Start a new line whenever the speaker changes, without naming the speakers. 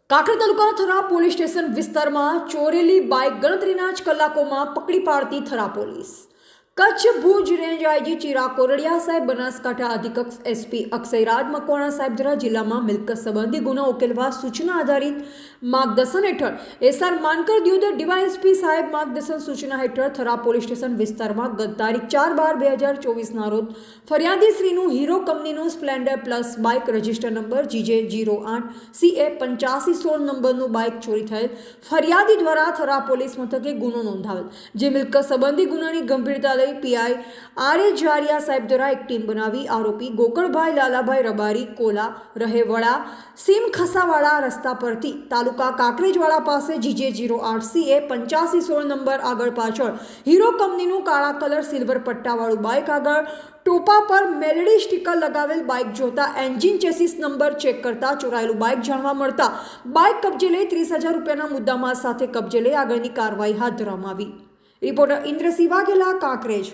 કાંકરેજ તાલુકા Thara police station વિસ્તારમાં ચોરેલી bike ગણતરીના જ કલાકોમાં પકડી પાડતી Thara police. Kutch Bhuj range IG Chirag Kordia સાહેબ, બનાસકાંઠા અધિક્ષક એસપી અક્ષયરાજ મકવાણા સાહેબ દ્વારા જિલ્લામાં મિલકત સંબંધી ગુનો ઉકેલવા સૂચના આધારિત માર્ગદર્શન હેઠળ એસઆર માનકર દ્યુત ડીવાયએસપી સાહેબ માર્ગદર્શન સૂચના હેઠળ થરા પોલીસ સ્ટેશન વિસ્તારમાં ગત તારીખ 4/12/2024 રોજ ફરિયાદી શ્રીનું હીરો કંપનીનું Splendor plus bike register number GJ08CA8516 નંબરનું બાઇક ચોરી થયેલ ફરિયાદી દ્વારા થરા પોલીસ મથકે ગુનો નોંધાવેલ, જે મિલકત સંબંધી ગુનાની ગંભીરતા પીઆઈ આર એ જારિયા સાહેબ દ્વારા એક ટીમ બનાવી આરોપી ગોકળભાઈ લાલાભાઈ રબારી કોલા રહેવડા સીમ ખસાવાડા રસ્તા પરથી તાલુકા કાંકરેજવાડા પાસે GJ08CA8516 નંબર આગળ પાછળ હીરો કંપનીનું કાળા કલર સિલ્વર પટ્ટાવાળું બાઇક આગળ ટોપા પર મેલડી સ્ટીકર લગાવેલ બાઇક જોતા એન્જિન ચેસિસ નંબર ચેક કરતા ચોરાયેલું બાઇક જાણવા મળતા બાઇક કબજે લઈ 30,000 રૂપિયાના મુદ્દામાલ સાથે કબજે લઈ આગળની કાર્યવાહી હાથ ધરવામાં આવી. રિપોર્ટર ઇન્દ્રસિંહ વાઘેલા, કાંકરેજ.